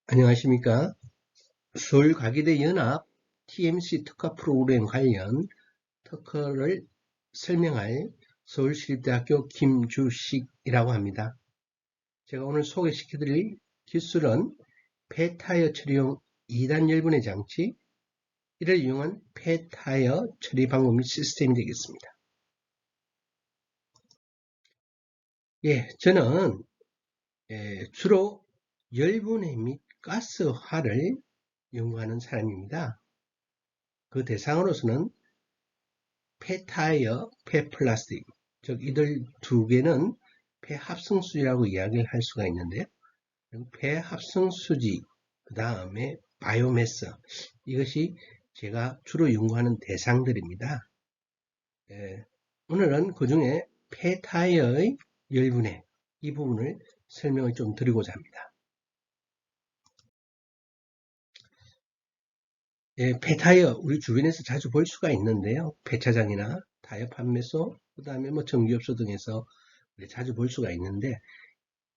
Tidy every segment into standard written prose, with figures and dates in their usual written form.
안녕하십니까. 서울과기대 연합 TMC 특화 프로그램 관련 특허를 설명할 서울시립대학교 김주식이라고 합니다. 제가 오늘 소개시켜드릴 기술은 폐타이어 처리용 2단 열분해 장치, 이를 이용한 폐타이어 처리 방법 및 시스템이 되겠습니다. 저는 주로 열분해 및 가스화를 연구하는 사람입니다. 그 대상으로서는 폐타이어, 폐플라스틱, 즉 이들 두 개는 폐합성수지라고 이야기를 할 수가 있는데요. 폐합성수지, 그 다음에 바이오매스, 이것이 제가 주로 연구하는 대상들입니다. 오늘은 그 중에 폐타이어의 열분해, 이 부분을 설명을 좀 드리고자 합니다. 폐타이어 우리 주변에서 자주 볼 수가 있는데요. 폐차장이나 타이어 판매소, 그 다음에 정비업소 등에서 자주 볼 수가 있는데,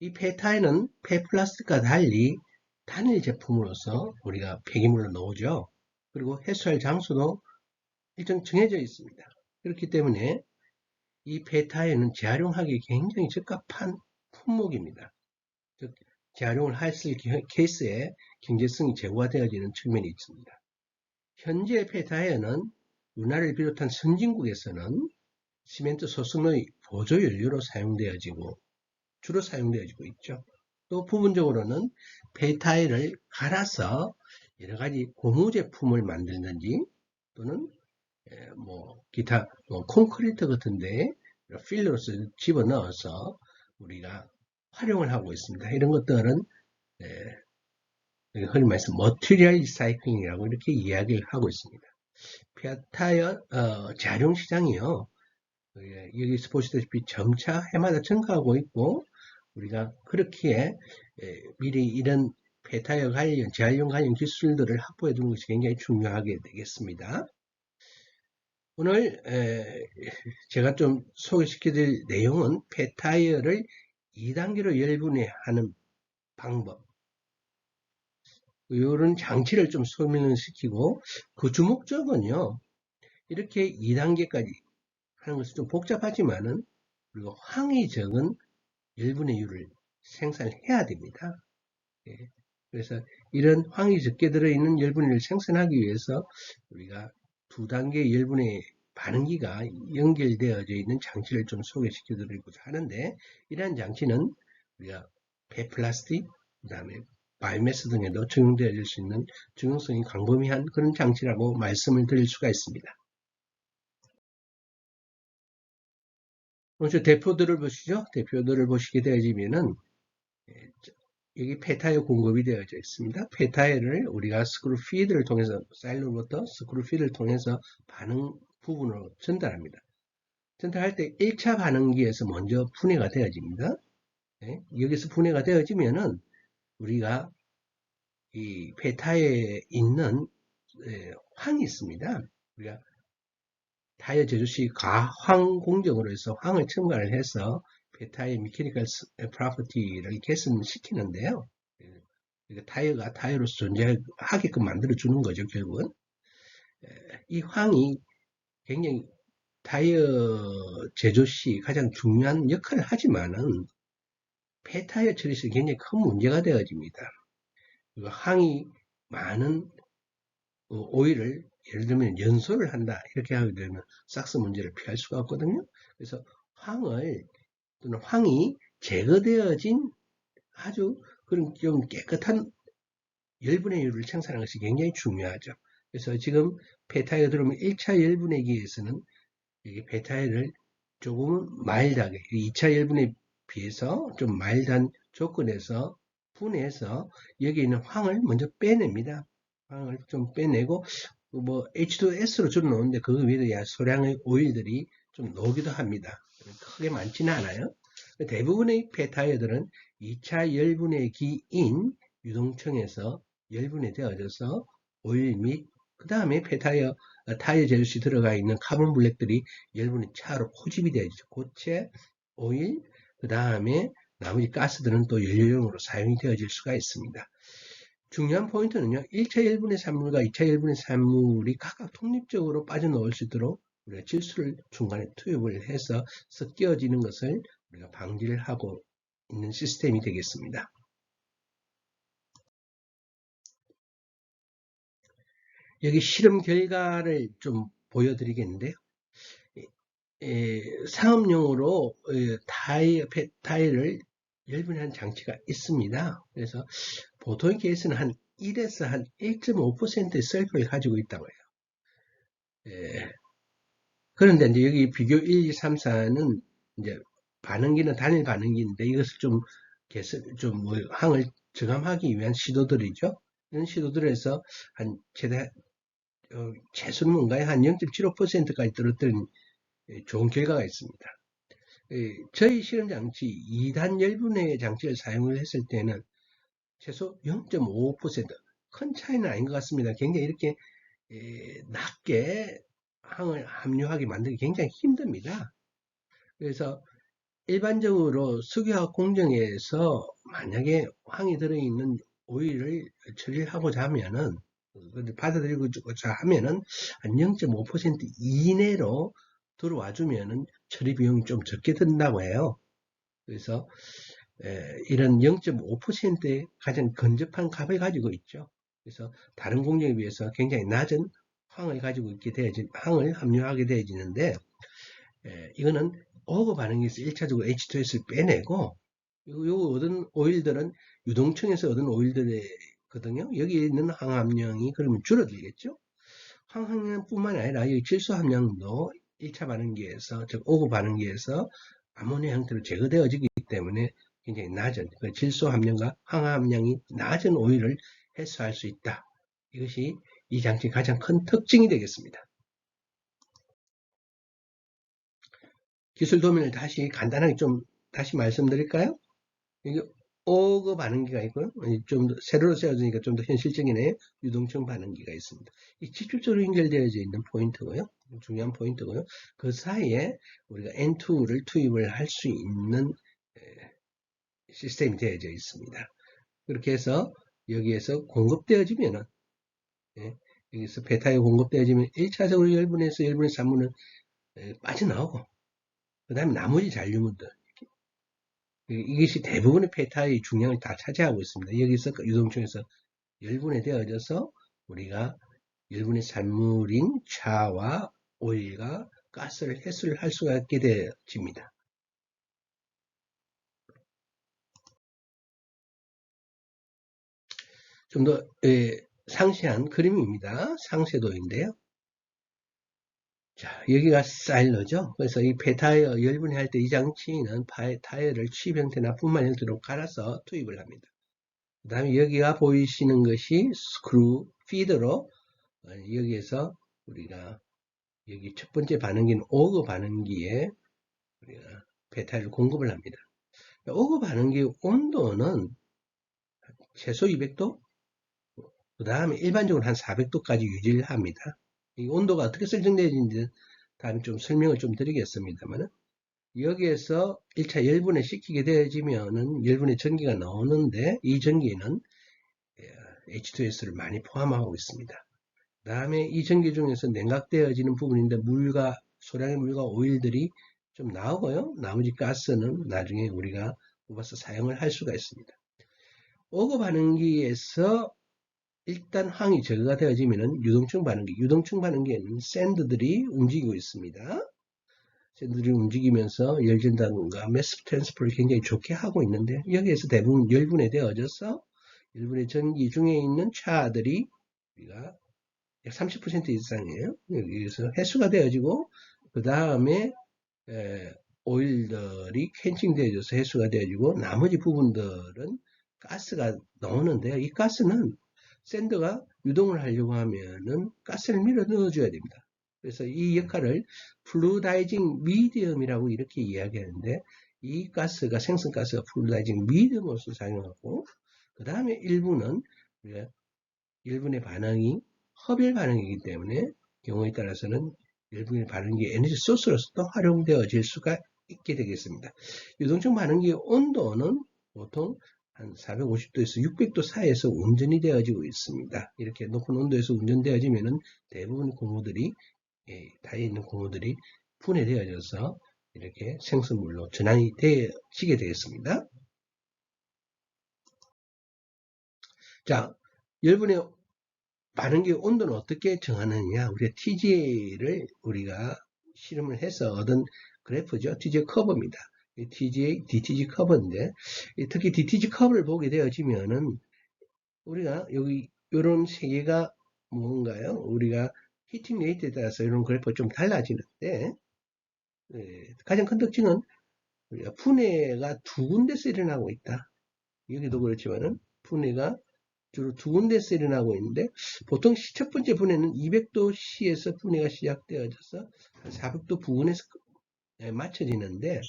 이 폐타이어는 폐플라스틱과 달리 단일 제품으로서 우리가 폐기물로 넣어오죠. 그리고 해수할 장소도 일정 정해져 있습니다. 그렇기 때문에 이 폐타이어는 재활용하기 굉장히 적합한 품목입니다. 즉 재활용을 했을 케이스에 경제성이 제고가 되어지는 측면이 있습니다. 현재 폐타이어는 우리나라를 비롯한 선진국에서는 시멘트 소성의 보조 연료로 주로 사용되어지고 있죠. 또 부분적으로는 폐타이어를 갈아서 여러 가지 고무 제품을 만들든지 또는 기타 콘크리트 같은데 필러로서 집어넣어서 우리가 활용을 하고 있습니다. 이런 것들은 흔히 말해서 머티리얼 리사이클링이라고 이렇게 이야기를 하고 있습니다. 폐타이어 재활용 시장이요. 여기서 보시다시피 점차 해마다 증가하고 있고, 우리가 그렇기에 미리 이런 폐타이어 관련, 재활용 관련 기술들을 확보해 두는 것이 굉장히 중요하게 되겠습니다. 오늘 제가 좀 소개시켜 드릴 내용은 폐타이어를 2단계로 열분해하는 방법, 이런 장치를 좀 설명을 시키고, 그 주목적은요, 이렇게 2단계까지 하는 것은 좀 복잡하지만은, 그리고 황이 적은 열분해율을 생산해야 됩니다. 그래서 이런 황이 적게 들어있는 열분해를 생산하기 위해서 우리가 2단계 열분해 반응기가 연결되어져 있는 장치를 좀 소개시켜 드리고자 하는데, 이러한 장치는 우리가 폐플라스틱, 그 다음에 바이오매스 등에도 적용되어질 수 있는 적용성이 광범위한 그런 장치라고 말씀을 드릴 수가 있습니다. 먼저 대표들을 보시죠. 대표들을 보시게 되어지면은 여기 폐타이어 공급이 되어져 있습니다. 폐타이어를 우리가 스크루 피드를 통해서, 사일로부터 스크루 피드를 통해서 반응 부분으로 전달합니다. 전달할 때 1차 반응기에서 먼저 분해가 되어집니다. 여기서 분해가 되어지면은 우리가 이 폐타이어에 있는 황이 있습니다. 우리가 타이어 제조 시 가황 공정으로 해서 황을 첨가를 해서 폐타이어 미케니컬 프로퍼티를 개선시키는데요. 타이어가 타이어로서 존재하게끔 만들어주는 거죠, 결국은. 이 황이 굉장히 타이어 제조 시 가장 중요한 역할을 하지만은 폐타이어 처리 시 굉장히 큰 문제가 되어집니다. 황이 많은 오일을 예를 들면 연소를 한다 이렇게 하게 되면 삭스 문제를 피할 수가 없거든요. 그래서 황이 제거되어진 아주 그런 좀 깨끗한 열분해율을 생산하는 것이 굉장히 중요하죠. 그래서 지금 폐타이어 들어오면 1차 열분해기에서는 폐타이어를 조금 마일드하게 2차 열분에 비해서 좀 마일드한 조건에서 분해해서 여기 있는 황을 먼저 빼냅니다. 황을 좀 빼내고 H2S로 주로 넣는데 그 위에 소량의 오일들이 좀 나오기도 합니다. 크게 많지는 않아요. 대부분의 폐타이어들은 2차 열분해기인 유동층에서 열분해 되어져서 오일 및 그 다음에 타이어 제조 시 들어가 있는 카본 블랙들이 열분의 차로 포집이 되어지죠. 고체, 오일, 그 다음에 나머지 가스들은 또 연료용으로 사용이 되어질 수가 있습니다. 중요한 포인트는요, 1차 1분의 산물과 2차 1분의 산물이 각각 독립적으로 빠져나올 수 있도록 우리가 질소를 중간에 투입을 해서 섞여지는 것을 우리가 방지를 하고 있는 시스템이 되겠습니다. 여기 실험 결과를 좀 보여드리겠는데요. 상업용으로 타일을 열분한 장치가 있습니다. 그래서 보통의 케이스는 한 1에서 한 1.5%의 셀프를 가지고 있다고 해요. 그런데 이제 여기 비교 1, 2, 3, 4는 이제 반응기는 단일 반응기인데 이것을 좀 항을 저감하기 위한 시도들이죠. 이런 시도들에서 한 최소는 뭔가요? 한 0.75%까지 떨어뜨린 좋은 결과가 있습니다. 저희 실험 장치 2단 열분해 장치를 사용을 했을 때는 최소 0.55%, 큰 차이는 아닌 것 같습니다. 굉장히 이렇게 낮게 항을 함유하게 만들기 굉장히 힘듭니다. 그래서 일반적으로 석유화학 공정에서 만약에 황이 들어있는 오일을 처리를 하고자 하면은, 받아들이고자 하면은 한 0.5% 이내로 들어와 주면은 처리 비용이 좀 적게 든다고 해요. 그래서 이런 0.5%의 가장 근접한 값을 가지고 있죠. 그래서 다른 공정에 비해서 굉장히 낮은 황을 가지고 있게 되어진, 황을 함유하게 되어지는데, 이거는 어거 반응에서 1차적으로 H2S를 빼내고, 요 얻은 오일들은 유동층에서 얻은 오일들이거든요. 여기 있는 황함량이 그러면 줄어들겠죠. 황함량뿐만 아니라 이 질소 함량도 1차 반응기에서, 즉 오거 반응기에서 아모니아 형태로 제거되어지기 때문에 굉장히 낮은 그 질소 함량과 황함량이 낮은 오일을 해소할 수 있다. 이것이 이 장치의 가장 큰 특징이 되겠습니다. 기술 도면을 다시 간단하게 좀 다시 말씀드릴까요? 이게 오거 반응기가 있고요. 좀 세로로 세워지니까 좀 더 현실적이네. 유동층 반응기가 있습니다. 이 직접적으로 연결되어져 있는 포인트고요. 중요한 포인트고요. 그 사이에 우리가 N2를 투입을 할 수 있는 시스템이 되어져 있습니다. 그렇게 해서 여기에서 공급되어지면은 여기서 베타에 공급되어지면 1차적으로 열분에서 열분의 3분은 빠져나오고 그 다음에 나머지 잔류물들 이것이 대부분의 베타의 중량을 다 차지하고 있습니다. 여기서 유동층에서 열분해 되어져서 우리가 열분의 산물인 차와 오일과 가스를 해소를 할 수가 있게 되어집니다. 좀 더 상세한 그림입니다. 상세도인데요. 자, 여기가 사일러죠. 그래서 이 폐타이어 열분해 할 때 이 장치는 타이어를 취입 형태나 분말 형태로 갈아서 투입을 합니다. 그 다음에 여기가 보이시는 것이 스크루 피드로 여기에서 우리가 여기 첫 번째 반응기는 오거 반응기에 우리가 베타를 공급을 합니다. 오거 반응기 온도는 최소 200도, 그 다음에 일반적으로 한 400도까지 유지를 합니다. 이 온도가 어떻게 설정되어지는지 다음에 좀 설명을 좀 드리겠습니다만 여기에서 1차 열분해 시키게 되어지면은 열분의 전기가 나오는데 이 전기는 H2S를 많이 포함하고 있습니다. 그 다음에 이 전기 중에서 냉각되어지는 부분인데 소량의 물과 오일들이 좀 나오고요. 나머지 가스는 나중에 우리가 뽑아서 사용을 할 수가 있습니다. 오거 반응기에서 일단 황이 제거가 되어지면은 유동층 반응기에는 샌드들이 움직이고 있습니다. 샌드들이 움직이면서 열전단과 매스 트랜스퍼를 굉장히 좋게 하고 있는데 여기에서 대부분 열분해 되어져서 열분의 전기 중에 있는 차들이 우리가 약 30% 이상이에요. 여기서 해수가 되어지고 그 다음에 오일들이 캔칭 되어져서 해수가 되어지고 나머지 부분들은 가스가 나오는데요. 이 가스는 샌드가 유동을 하려고 하면은 가스를 밀어 넣어줘야 됩니다. 그래서 이 역할을 플루이다이징 미디엄이라고 이렇게 이야기하는데 이 가스가 생성가스가 플루이다이징 미디엄으로서 사용하고 그 다음에 일부는 일분의 반응이 허별 반응이기 때문에 경우에 따라서는 일분의 반응기 에너지 소스로서도 활용되어질 수가 있게 되겠습니다. 유동층 반응기의 온도는 보통 한 450도에서 600도 사이에서 온전히 되어지고 있습니다. 이렇게 높은 온도에서 운전되어지면은 대부분 고무들이, 타이에 있는 고무들이 분해되어져서 이렇게 생성물로 전환이 되어지게 되겠습니다. 자, 열분의 반응기 온도는 어떻게 정하느냐? 우리가 TGA를 우리가 실험을 해서 얻은 그래프죠. TGA 커브입니다. TGA, DTG 커브인데, 특히 DTG 커브를 보게 되어지면은 우리가 여기 이런 세 개가 뭔가요? 우리가 히팅 레이트에 따라서 이런 그래프가 좀 달라지는데, 가장 큰 특징은 우리가 분해가 두 군데서 일어나고 있다. 여기도 그렇지만은 분해가 주로 두 군데서 일어나고 있는데, 보통 첫 번째 분해는 200도씨에서 분해가 시작되어져서 400도 부근에서 맞춰지는데,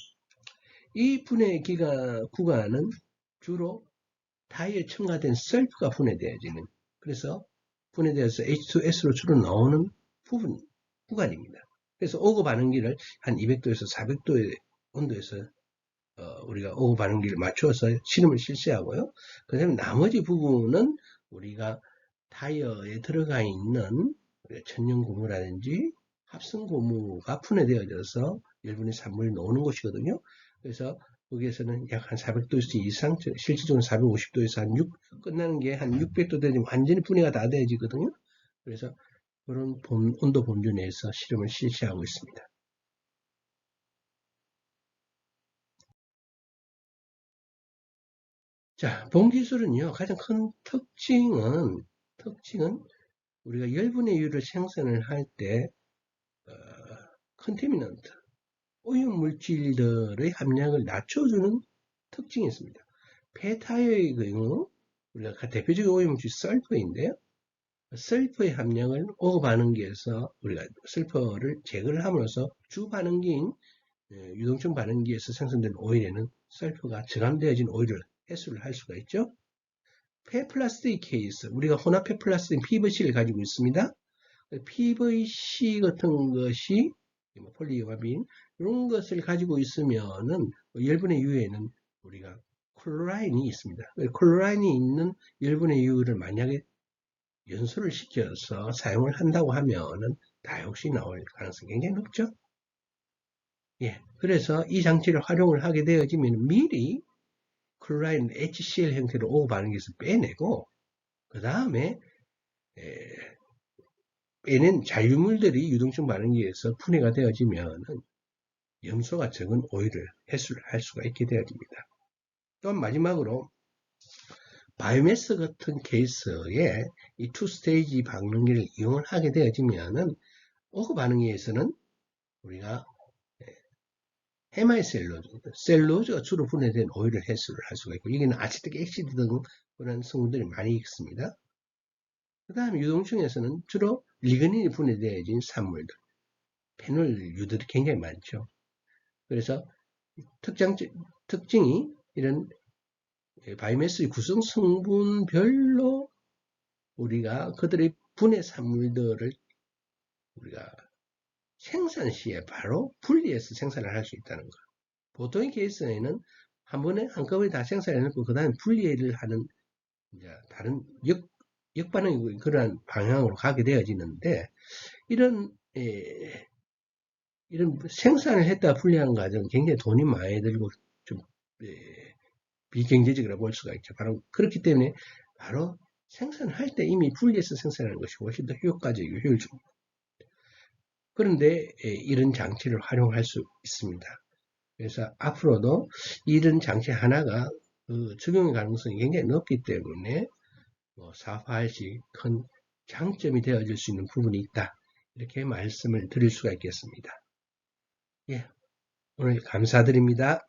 이 분해 구간은 주로 타이에 첨가된 셀프가 분해되어지는, 그래서 분해되어서 H2S로 주로 나오는 구간입니다. 그래서 오거 반응기를 한 200도에서 400도의 온도에서 우리가 오거 반응기를 맞춰서 실험을 실시하고요. 그 다음에 나머지 부분은 우리가 타이어에 들어가 있는 천연 고무라든지 합성 고무가 분해되어져서 열분의 산물이 나오는 곳이거든요. 그래서 여기에서는 약 한 400도에서 이상, 실질적으로 450도에서 한 6, 끝나는 게 한 600도 되면 완전히 분해가 다 되어지거든요. 그래서 그런 온도 범주 내에서 실험을 실시하고 있습니다. 자, 본기술은요, 가장 큰 특징은 우리가 열분의 유를 생산을 할 때, 컨테미넌트, 오염물질들의 함량을 낮춰주는 특징이 있습니다. 폐타이어의 경우, 우리가 대표적인 오염물질 설퍼인데요. 설퍼의 함량을 오거 반응기에서 우리가 설퍼를 제거를 함으로써 주 반응기인 유동층 반응기에서 생성된 오일에는 설퍼가 저감되어진 오일을 해소를 할 수가 있죠. 폐플라스틱 케이스, 우리가 혼합 폐플라스틱 PVC를 가지고 있습니다. PVC 같은 것이 폴리유화빈 이런 것을 가지고 있으면은 열분의 유에는 우리가 클로라인이 있습니다. 클로라인이 있는 열분의 유를 만약에 연소를 시켜서 사용을 한다고 하면은 다이옥신이 나올 가능성이 굉장히 높죠. 예, 그래서 이 장치를 활용을 하게 되어지면 미리 클로라인 HCl 형태로 오고 반응기에서 빼내고 그 다음에 빼낸 잔류물들이 유동층 반응기에서 분해가 되어지면 염소가 적은 오일을 해소를 할 수가 있게 되어집니다. 또한 마지막으로 바이오매스 같은 케이스에 이 투스테이지 반응기를 이용을 하게 되어지면은 오그 반응기에서는 우리가 헬마이셀루로즈가 주로 분해된 오일을 해소를 할 수가 있고 여기는 아세틱 액시드 등 그런 성분들이 많이 있습니다. 그 다음에 유동층에서는 주로 리그닌이 분해되어진 산물들, 페놀유들이 굉장히 많죠. 그래서 특징이 이런 바이오매스의 구성 성분별로 우리가 그들의 분해 산물들을 우리가 생산 시에 바로 분리해서 생산을 할 수 있다는 것. 보통의 케이스에는 한 번에 한꺼번에 다 생산해놓고 그 다음에 분리를 하는 이제 다른 역반응이고 그러한 방향으로 가게 되어지는데 이런 생산을 했다 분리하는 과정은 굉장히 돈이 많이 들고 좀 비경제적이라고 볼 수가 있죠. 바로 그렇기 때문에 바로 생산할 때 이미 분리해서 생산하는 것이 훨씬 더 효과적이고 효율적입니다. 그런데 이런 장치를 활용할 수 있습니다. 그래서 앞으로도 이런 장치 하나가 적용의 가능성이 굉장히 높기 때문에 사업화할 시 큰 장점이 되어질 수 있는 부분이 있다. 이렇게 말씀을 드릴 수가 있겠습니다. 예, 오늘 감사드립니다.